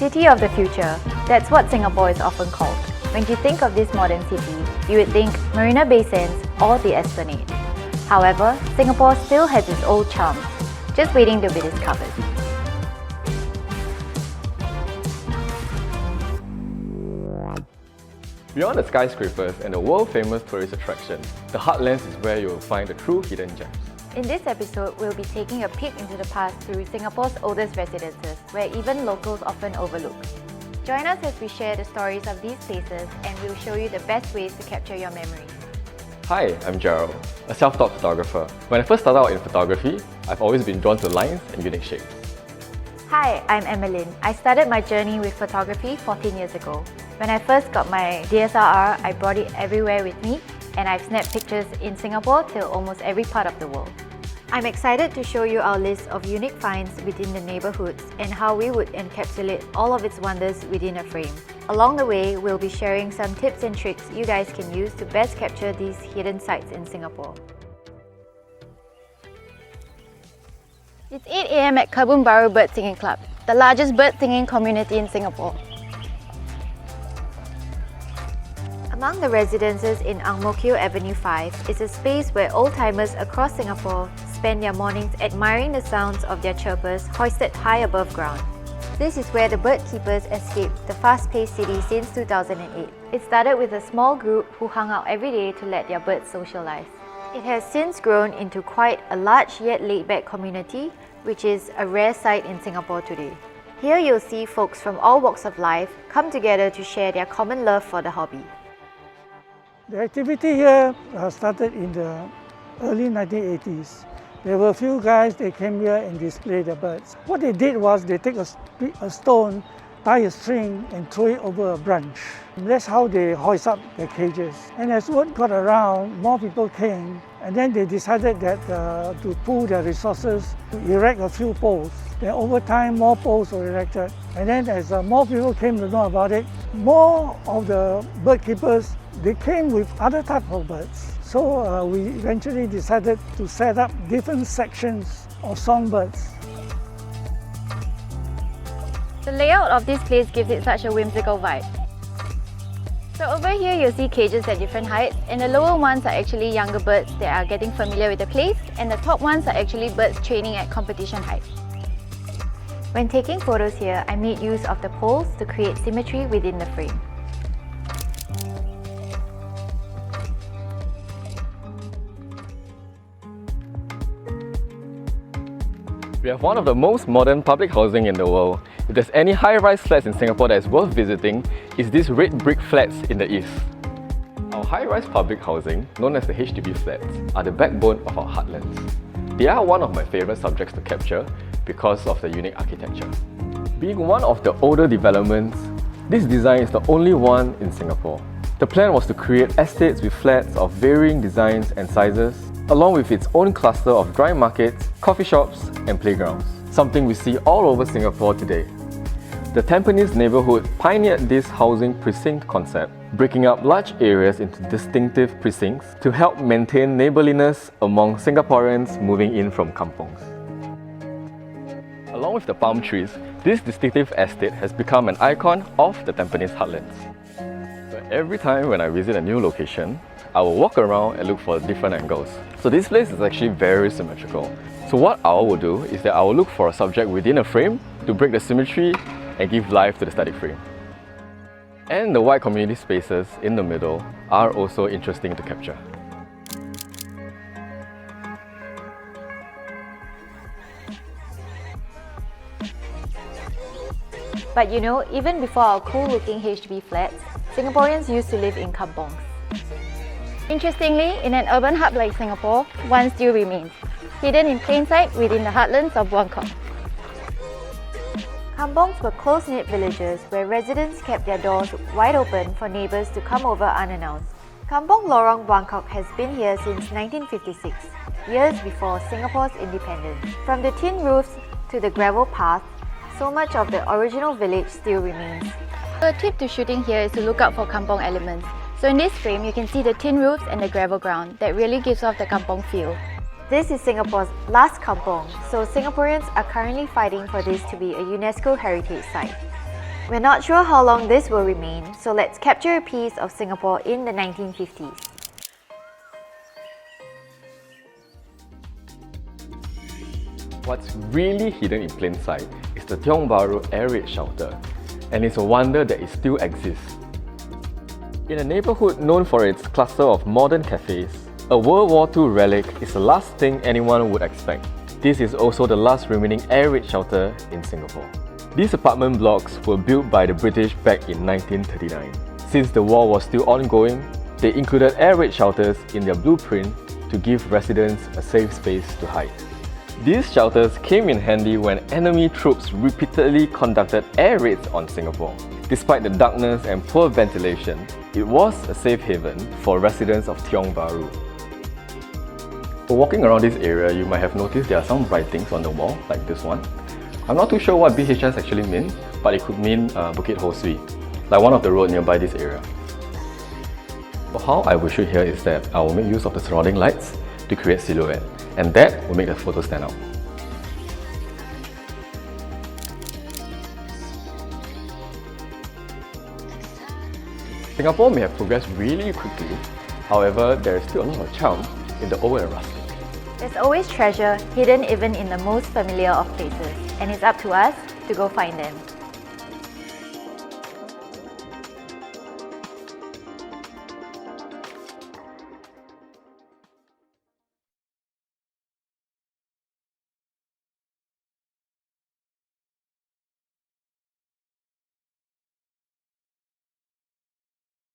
City of the future, that's what Singapore is often called. When you think of this modern city, you would think Marina Bay Sands or the Esplanade. However, Singapore still has its old charm, just waiting to be discovered. Beyond the skyscrapers and the world-famous tourist attraction, the Heartlands is where you will find the true hidden gems. In this episode, we'll be taking a peek into the past through Singapore's oldest residences, where even locals often overlook. Join us as we share the stories of these places and we'll show you the best ways to capture your memories. Hi, I'm Jeryl, a self-taught photographer. When I first started out in photography, I've always been drawn to lines and unique shapes. Hi, I'm Amelyn. I started my journey with photography 14 years ago. When I first got my DSLR, I brought it everywhere with me, and I've snapped pictures in Singapore till almost every part of the world. I'm excited to show you our list of unique finds within the neighbourhoods and how we would encapsulate all of its wonders within a frame. Along the way, we'll be sharing some tips and tricks you guys can use to best capture these hidden sites in Singapore. It's 8 AM at Tong Baru Bird Singing Club, the largest bird singing community in Singapore. Among the residences in Ang Mo Kio Avenue 5 is a space where old-timers across Singapore spend their mornings admiring the sounds of their chirpers hoisted high above ground. This is where the bird keepers escaped the fast-paced city since 2008. It started with a small group who hung out every day to let their birds socialize. It has since grown into quite a large yet laid-back community, which is a rare sight in Singapore today. Here you'll see folks from all walks of life come together to share their common love for the hobby. The activity here started in the early 1980s. There were a few guys, they came here and displayed the birds. What they did was they take a stone, tie a string and throw it over a branch. That's how they hoist up their cages. And as word got around, more people came, and then they decided that to pool their resources, to erect a few poles. Then over time, more poles were erected. And then as more people came to know about it, more of the bird keepers, they came with other types of birds. So we eventually decided to set up different sections of songbirds. The layout of this place gives it such a whimsical vibe. So over here you'll see cages at different heights, and the lower ones are actually younger birds that are getting familiar with the place, and the top ones are actually birds training at competition height. When taking photos here, I made use of the poles to create symmetry within the frame. We have one of the most modern public housing in the world. If there's any high-rise flats in Singapore that is worth visiting, it's these red brick flats in the east. Our high-rise public housing, known as the HDB flats, are the backbone of our heartlands. They are one of my favourite subjects to capture because of the unique architecture. Being one of the older developments, this design is the only one in Singapore. The plan was to create estates with flats of varying designs and sizes, along with its own cluster of dry markets, coffee shops and playgrounds, something we see all over Singapore today. The Tampines neighbourhood pioneered this housing precinct concept, breaking up large areas into distinctive precincts to help maintain neighbourliness among Singaporeans moving in from kampongs. Along with the palm trees, this distinctive estate has become an icon of the Tampines Heartlands. So every time when I visit a new location, I will walk around and look for different angles. So this place is actually very symmetrical. So what I will do is that I will look for a subject within a frame to break the symmetry and give life to the static frame. And the wide community spaces in the middle are also interesting to capture. But you know, even before our cool-looking HDB flats, Singaporeans used to live in kampongs. Interestingly, in an urban hub like Singapore, one still remains, hidden in plain sight within the heartlands of Buangkok. Kampongs were close-knit villages where residents kept their doors wide open for neighbours to come over unannounced. Kampong Lorong Buangkok has been here since 1956, years before Singapore's independence. From the tin roofs to the gravel paths, so much of the original village still remains. A tip to shooting here is to look out for kampong elements. So in this frame, you can see the tin roofs and the gravel ground that really gives off the kampong feel. This is Singapore's last kampong, so Singaporeans are currently fighting for this to be a UNESCO heritage site. We're not sure how long this will remain, so let's capture a piece of Singapore in the 1950s. What's really hidden in plain sight is the Tong Baru air raid shelter, and it's a wonder that it still exists. In a neighbourhood known for its cluster of modern cafes, a World War II relic is the last thing anyone would expect. This is also the last remaining air raid shelter in Singapore. These apartment blocks were built by the British back in 1939. Since the war was still ongoing, they included air raid shelters in their blueprint to give residents a safe space to hide. These shelters came in handy when enemy troops repeatedly conducted air raids on Singapore. Despite the darkness and poor ventilation, it was a safe haven for residents of Tong Baru. Walking around this area, you might have noticed there are some writings on the wall, like this one. I'm not too sure what BHS actually means, but it could mean Bukit Ho Swee, like one of the roads nearby this area. But how I will shoot here is that I will make use of the surrounding lights to create silhouette, and that will make the photo stand out. Singapore may have progressed really quickly, however, there is still a lot of charm in the old and rustic. There's always treasure hidden even in the most familiar of places, and it's up to us to go find them.